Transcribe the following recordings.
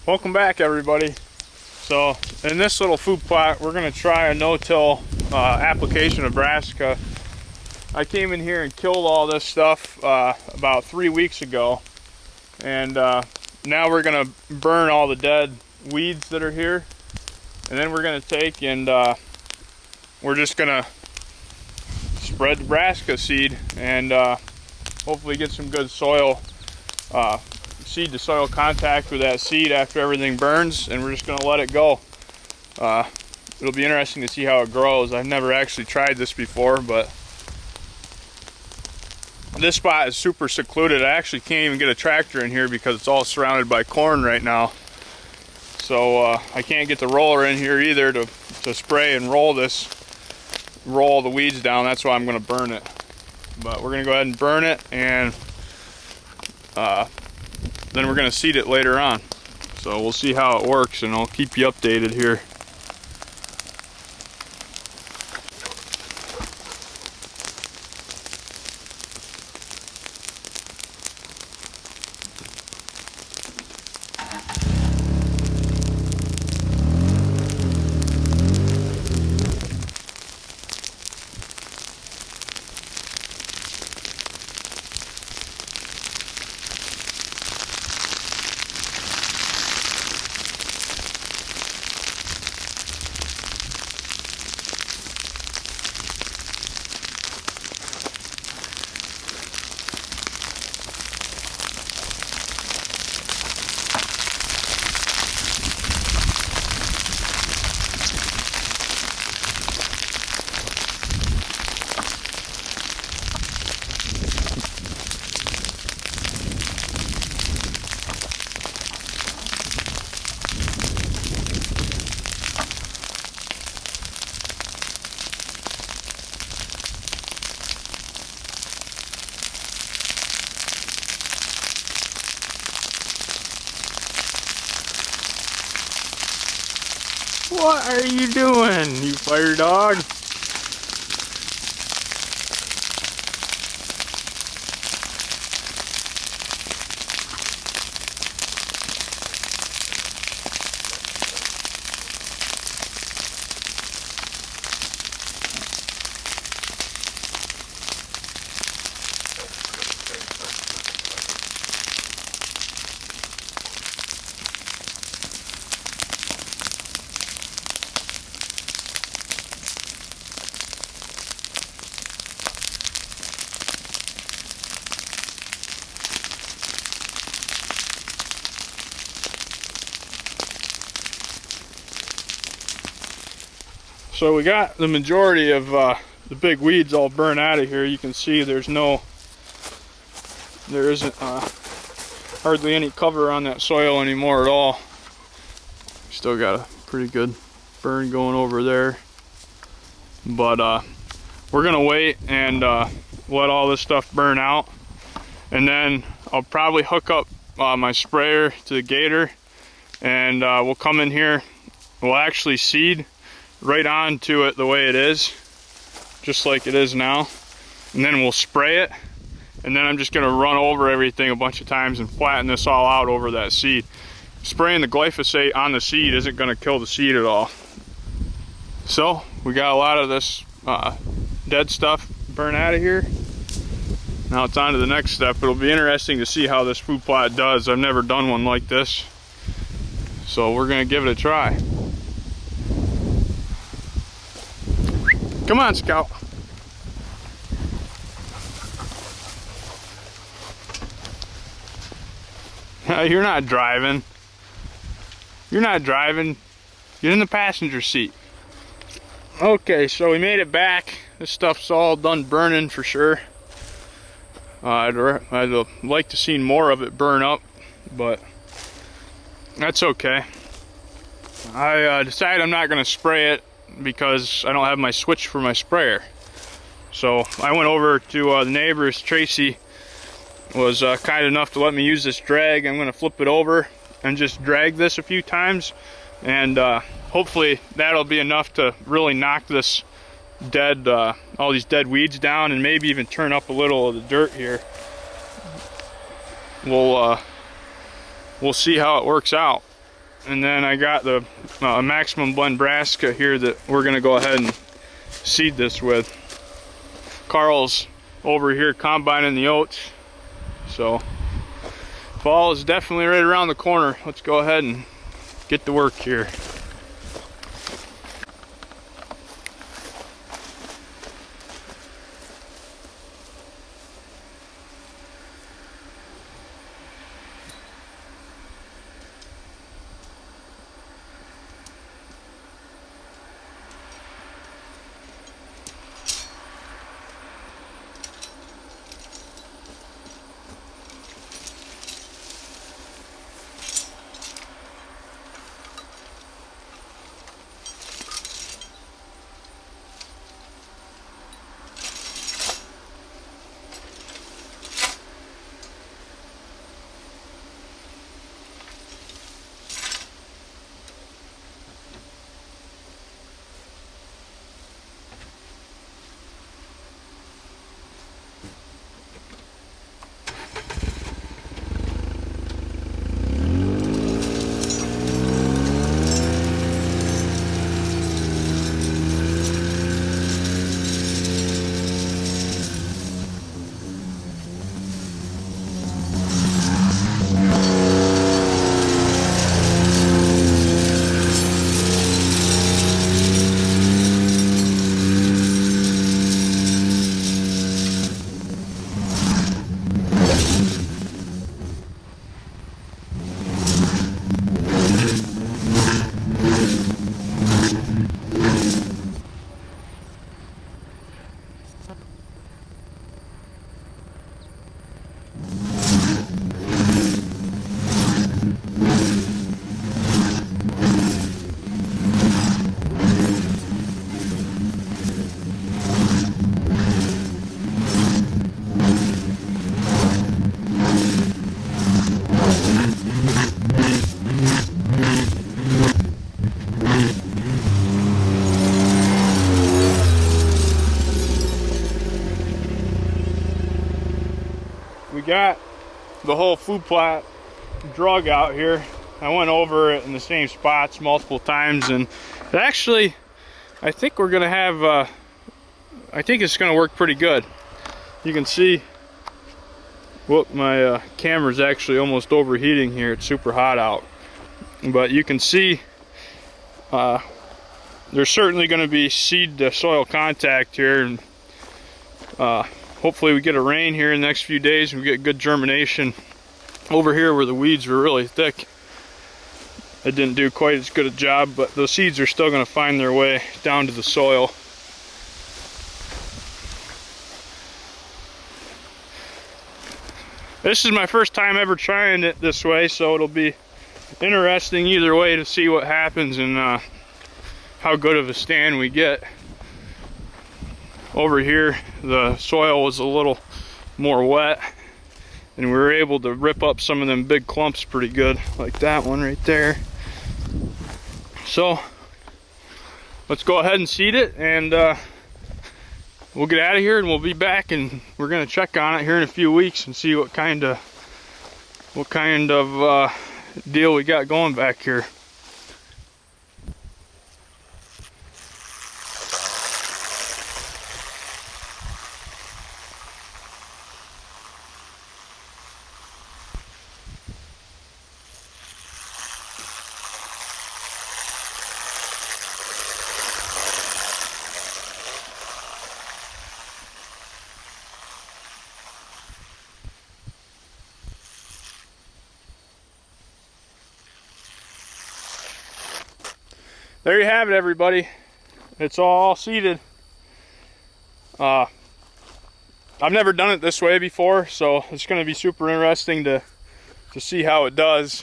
Welcome back, everybody. So in this little food plot, we're going to try a no-till application of brassica. I came in here and killed all this stuff about 3 weeks ago, and now we're going to burn all the dead weeds that are here, and then we're going to take and we're just going to spread the brassica seed and hopefully get some good soil seed to soil contact with that seed after everything burns, and we're just going to let it go. It'll be interesting to see how it grows. I've never actually tried this before, but this spot is super secluded. I actually can't even get a tractor in here because it's all surrounded by corn right now. So I can't get the roller in here either to spray and roll the weeds down. That's why I'm going to burn it. But we're going to go ahead and burn it, and then we're going to seed it later on. So we'll see how it works, and I'll keep you updated here. What are you doing, you fire dog? So we got the majority of the big weeds all burned out of here. You can see there isn't hardly any cover on that soil anymore at all. Still got a pretty good burn going over there, but we're gonna wait and let all this stuff burn out, and then I'll probably hook up my sprayer to the gator, and we'll come in here. We'll actually seed right onto it the way it is, just like it is now, and then we'll spray it, and then I'm just going to run over everything a bunch of times and flatten this all out over that seed. Spraying the glyphosate on the seed isn't going to kill the seed at all. So we got a lot of this dead stuff burned out of here. Now it's on to the next step. It'll be interesting to see how this food plot does. I've never done one like this, so we're going to give it a try. Come on, Scout. You're not driving. You're not driving. Get in the passenger seat. Okay, so we made it back. This stuff's all done burning for sure. I'd like to see more of it burn up, but that's okay. I decided I'm not going to spray it because I don't have my switch for my sprayer. So I went over to the neighbors. Tracy was kind enough to let me use this drag. I'm going to flip it over and just drag this a few times, and hopefully that'll be enough to really knock this dead, all these dead weeds down, and maybe even turn up a little of the dirt here. We'll see how it works out. and then I got the Maximum Blend brassica here that we're gonna go ahead and seed this with. Carl's over here combining the oats, so fall is definitely right around the corner. Let's go ahead and get to work here. We got the whole Foodplot drug out here. I went over it in the same spots multiple times, and actually I think we're gonna have I think it's gonna work pretty good. You can see, whoop, my camera's actually almost overheating here. It's super hot out, but you can see there's certainly going to be seed to soil contact here, and hopefully we get a rain here in the next few days and we get good germination. Over here where the weeds were really thick, I didn't do quite as good a job, but those seeds are still going to find their way down to the soil. This is my first time ever trying it this way, so it'll be interesting either way to see what happens and how good of a stand we get. Over here the soil was a little more wet, and we were able to rip up some of them big clumps pretty good, like that one right there. So let's go ahead and seed it, and we'll get out of here and we'll be back, and we're gonna check on it here in a few weeks and see what kind of deal we got going back here. There you have it, everybody. It's all seeded. I've never done it this way before, so it's going to be super interesting to see how it does.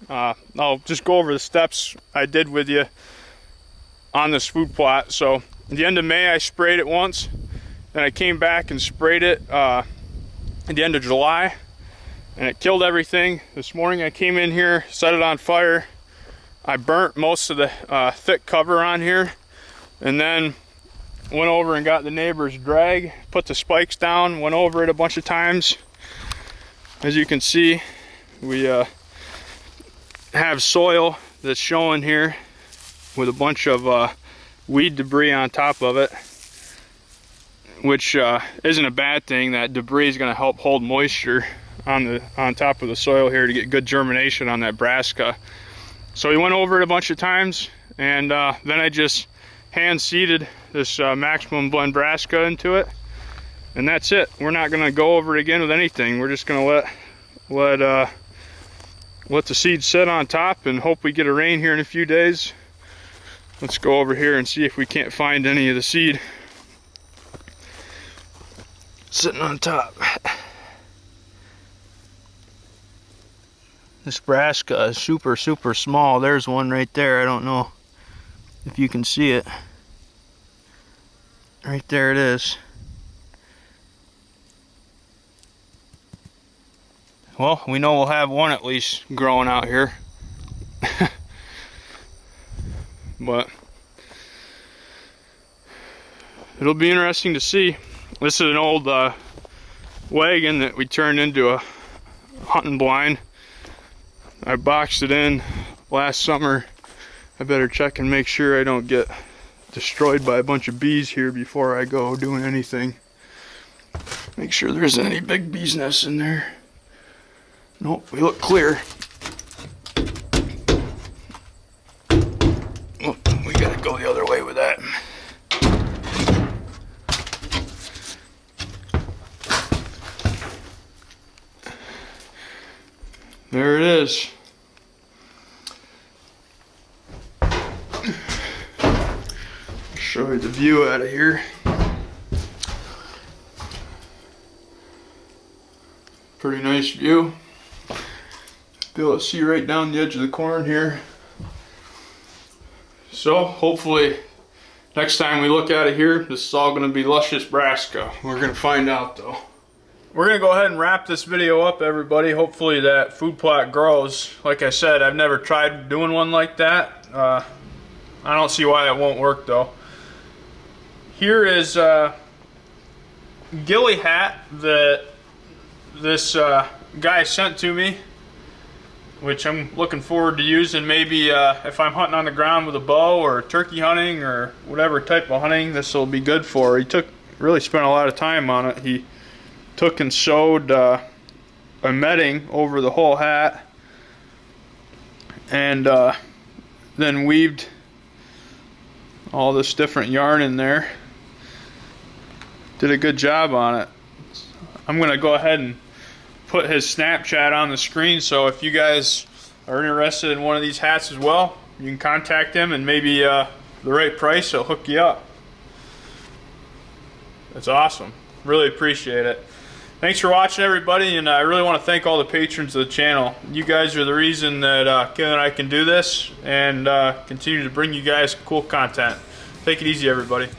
I'll just go over the steps I did with you on this Foodplot. So at the end of May I sprayed it once, then I came back and sprayed it at the end of July, and it killed everything. This morning I came in here, set it on fire. I burnt most of the thick cover on here, and then went over and got the neighbor's drag, put the spikes down, went over it a bunch of times. As you can see, we have soil that's showing here with a bunch of weed debris on top of it, which isn't a bad thing. That debris is going to help hold moisture on top of the soil here to get good germination on that brassica. So we went over it a bunch of times, and then I just hand seeded this maximum blend brassica into it, and that's it. We're not going to go over it again with anything. We're just going to let the seed sit on top and hope we get a rain here in a few days. Let's go over here and see if we can't find any of the seed sitting on top. This brassica is super small. There's one right there. I don't know if you can see it. Right there it is. Well, we know we'll have one at least growing out here. But it'll be interesting to see. This is an old wagon that we turned into a hunting blind. I boxed it in last summer. I better check and make sure I don't get destroyed by a bunch of bees here before I go doing anything. Make sure there isn't any big bees nests in there. Nope, we look clear. Oh, we gotta go the other way with that. There it is. Show you the view out of here. Pretty nice view. Be able to see right down the edge of the corn here. So hopefully next time we look at it here, this is all going to be luscious brassica. We're going to find out though. We're going to go ahead and wrap this video up, everybody. Hopefully that food plot grows. Like I said, I've never tried doing one like that. I don't see why it won't work though. Here is a ghillie hat that this guy sent to me, which I'm looking forward to using. Maybe if I'm hunting on the ground with a bow or turkey hunting or whatever type of hunting, this will be good for. He really spent a lot of time on it. He took and sewed a netting over the whole hat, and then weaved all this different yarn in there. Did a good job on it. I'm gonna go ahead and put his Snapchat on the screen, so if you guys are interested in one of these hats as well, you can contact him, and maybe the right price, he'll hook you up. That's awesome. Really appreciate it. Thanks for watching, everybody, and I really want to thank all the patrons of the channel. You guys are the reason that Ken and I can do this and continue to bring you guys cool content. Take it easy, everybody.